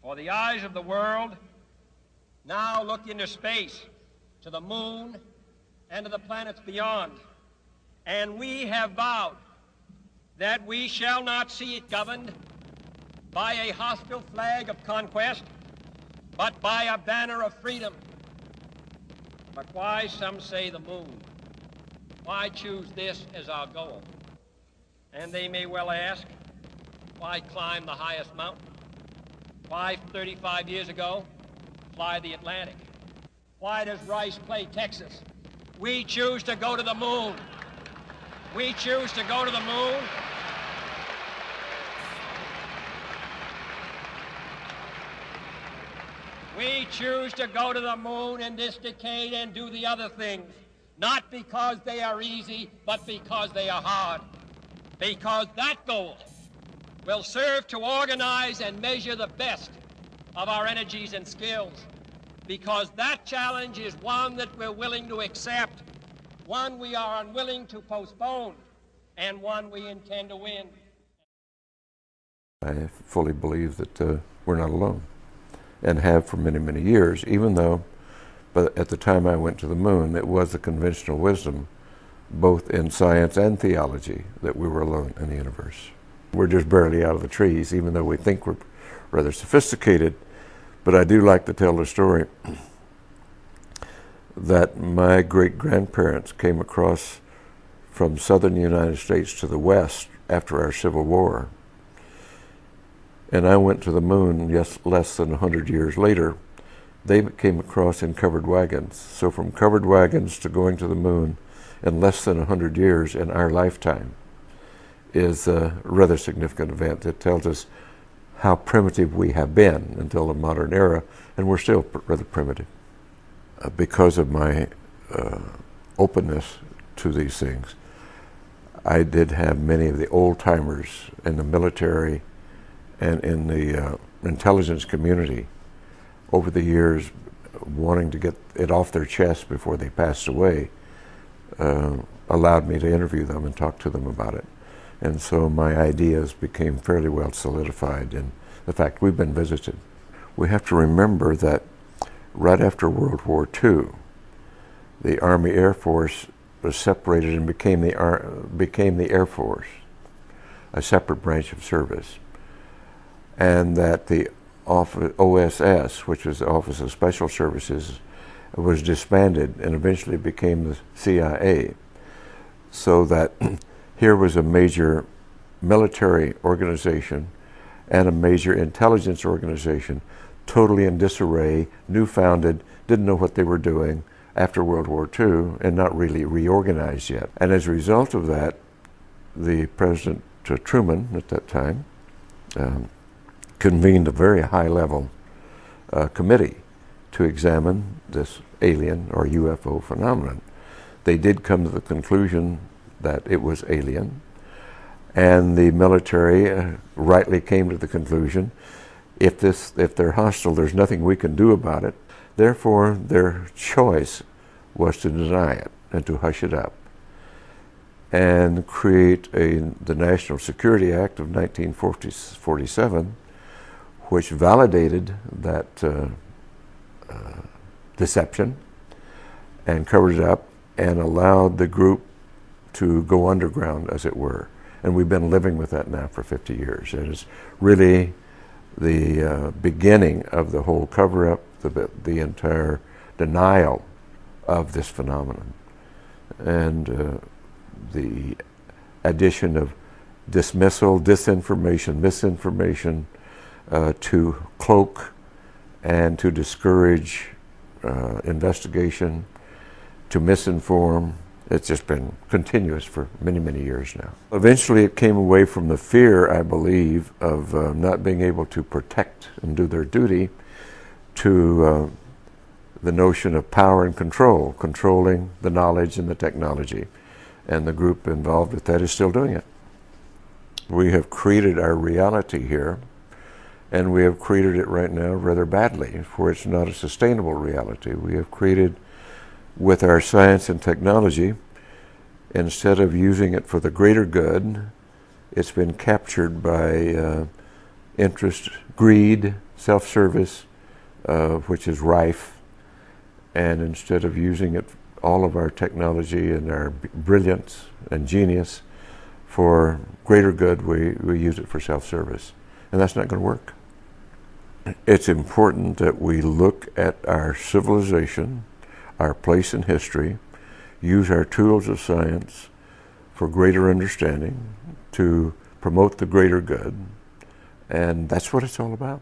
For the eyes of the world now look into space, to the moon, and to the planets beyond. And we have vowed that we shall not see it governed by a hostile flag of conquest, but by a banner of freedom. But why, some say, the moon? Why choose this as our goal? And they may well ask, why climb the highest mountain? Why, 35 years ago, fly the Atlantic? Why does Rice play Texas? We choose to go to the moon. We choose to go to the moon. We choose to go to the moon in this decade and do the other things, not because they are easy, but because they are hard. Because that goal will serve to organize and measure the best of our energies and skills. Because that challenge is one that we're willing to accept, one we are unwilling to postpone, and one we intend to win. I fully believe that we're not alone, and have for many, many years, even though, but at the time I went to the moon, it was the conventional wisdom, both in science and theology, that we were alone in the universe. We're just barely out of the trees, even though we think we're rather sophisticated. But I do like to tell the story that my great-grandparents came across from southern United States to the west after our Civil War. And I went to the moon less than 100 years later. They came across in covered wagons. So from covered wagons to going to the moon in less than 100 years in our lifetime is a rather significant event. It tells us how primitive we have been until the modern era, and we're still rather primitive. Because of my openness to these things, I did have many of the old-timers in the military and in the intelligence community over the years wanting to get it off their chest before they passed away, allowed me to interview them and talk to them about it. And so my ideas became fairly well solidified in the fact we've been visited. We have to remember that right after World War II, the Army Air Force was separated and became the Air Force, a separate branch of service. And that the OSS, which was the Office of Special Services, was disbanded and eventually became the CIA. So that here was a major military organization and a major intelligence organization totally in disarray, new-founded, didn't know what they were doing after World War II, and not really reorganized yet. And as a result of that, the President Truman at that time convened a very high-level committee to examine this alien or UFO phenomenon. They did come to the conclusion that it was alien, and the military rightly came to the conclusion, if they're hostile, there's nothing we can do about it. Therefore, their choice was to deny it and to hush it up and create the National Security Act of 1947, which validated that deception and covered it up and allowed the group to go underground, as it were. And we've been living with that now for 50 years. It is really the beginning of the whole cover-up, the entire denial of this phenomenon. And the addition of dismissal, disinformation, misinformation to cloak and to discourage investigation, to misinform. It's just been continuous for many, many years now. Eventually it came away from the fear, I believe, of not being able to protect and do their duty to the notion of power and control, controlling the knowledge and the technology. And the group involved with that is still doing it. We have created our reality here, and we have created it right now rather badly, for it's not a sustainable reality. We have created, with our science and technology, instead of using it for the greater good, it's been captured by interest, greed, self-service, which is rife, and instead of using it, all of our technology and our brilliance and genius for greater good, we use it for self-service. And that's not going to work. It's important that we look at our civilization, our place in history, use our tools of science for greater understanding, to promote the greater good, and that's what it's all about.